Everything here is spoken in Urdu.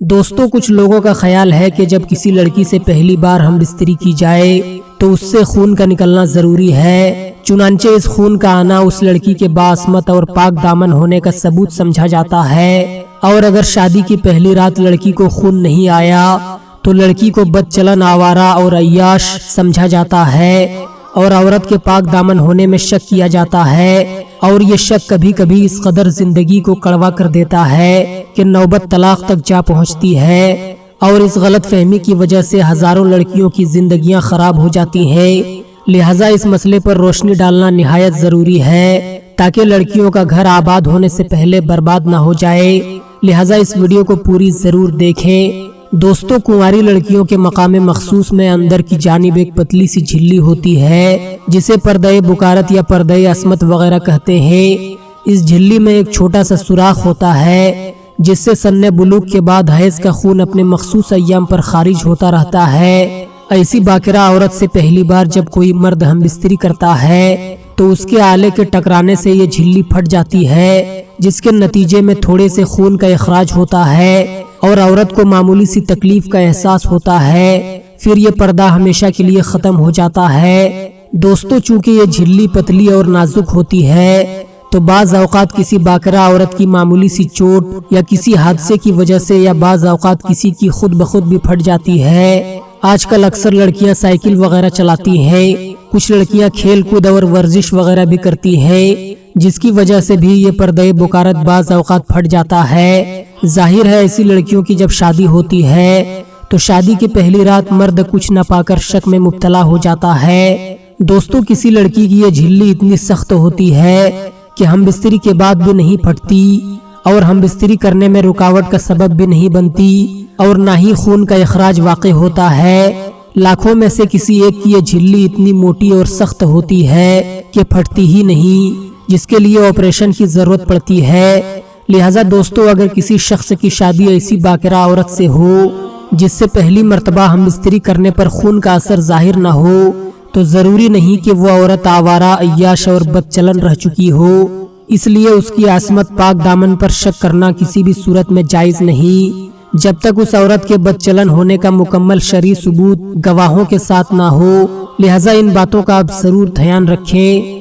دوستوں کچھ لوگوں کا خیال ہے کہ جب کسی لڑکی سے پہلی بار ہم بستری کی جائے تو اس سے خون کا نکلنا ضروری ہے، چنانچہ اس خون کا آنا اس لڑکی کے باعصمت اور پاک دامن ہونے کا ثبوت سمجھا جاتا ہے، اور اگر شادی کی پہلی رات لڑکی کو خون نہیں آیا تو لڑکی کو بد چلن، آوارہ اور عیاش سمجھا جاتا ہے اور عورت کے پاک دامن ہونے میں شک کیا جاتا ہے، اور یہ شک کبھی کبھی اس قدر زندگی کو کڑوا کر دیتا ہے کہ نوبت طلاق تک جا پہنچتی ہے، اور اس غلط فہمی کی وجہ سے ہزاروں لڑکیوں کی زندگیاں خراب ہو جاتی ہیں۔ لہٰذا اس مسئلے پر روشنی ڈالنا نہایت ضروری ہے تاکہ لڑکیوں کا گھر آباد ہونے سے پہلے برباد نہ ہو جائے، لہٰذا اس ویڈیو کو پوری ضرور دیکھیں۔ دوستوں کنواری لڑکیوں کے مقام مخصوص میں اندر کی جانب ایک پتلی سی جھلی ہوتی ہے جسے پردہ بکارت یا پردہ عصمت وغیرہ کہتے ہیں۔ اس جھلی میں ایک چھوٹا سا سوراخ ہوتا ہے جس سے سن بلوغ کے بعد حیض کا خون اپنے مخصوص ایام پر خارج ہوتا رہتا ہے۔ ایسی باکرہ عورت سے پہلی بار جب کوئی مرد ہم بستری کرتا ہے تو اس کے آلے کے ٹکرانے سے یہ جھلی پھٹ جاتی ہے، جس کے نتیجے میں تھوڑے سے خون کا اخراج ہوتا ہے اور عورت کو معمولی سی تکلیف کا احساس ہوتا ہے، پھر یہ پردہ ہمیشہ کے لیے ختم ہو جاتا ہے۔ دوستو چونکہ یہ جھلی پتلی اور نازک ہوتی ہے تو بعض اوقات کسی باکرہ عورت کی معمولی سی چوٹ یا کسی حادثے کی وجہ سے یا بعض اوقات کسی کی خود بخود بھی پھٹ جاتی ہے۔ آج کل اکثر لڑکیاں سائیکل وغیرہ چلاتی ہیں، کچھ لڑکیاں کھیل کود اور ورزش وغیرہ بھی کرتی ہیں، جس کی وجہ سے بھی یہ پردہ بکارت بعض اوقات پھٹ جاتا ہے۔ ظاہر ہے ایسی لڑکیوں کی جب شادی ہوتی ہے تو شادی کی پہلی رات مرد کچھ نہ پا کر شک میں مبتلا ہو جاتا ہے۔ دوستوں کسی لڑکی کی یہ جھلی اتنی سخت ہوتی ہے کہ ہم بستری کے بعد بھی نہیں پھٹتی اور ہم بستری کرنے میں رکاوٹ کا سبب بھی نہیں بنتی اور نہ ہی خون کا اخراج واقع ہوتا ہے۔ لاکھوں میں سے کسی ایک کی یہ جھلی اتنی موٹی اور سخت ہوتی ہے کہ پھٹتی ہی نہیں، جس کے لیے آپریشن کی ضرورت پڑتی ہے۔ لہٰذا دوستو اگر کسی شخص کی شادی ایسی باکرہ عورت سے ہو جس سے پہلی مرتبہ ہم بستری کرنے پر خون کا اثر ظاہر نہ ہو تو ضروری نہیں کہ وہ عورت آوارہ، عیاش اور بد چلن رہ چکی ہو، اس لیے اس کی عصمت پاک دامن پر شک کرنا کسی بھی صورت میں جائز نہیں جب تک اس عورت کے بد چلن ہونے کا مکمل شرعی ثبوت گواہوں کے ساتھ نہ ہو۔ لہٰذا ان باتوں کا آپ ضرور دھیان رکھیں۔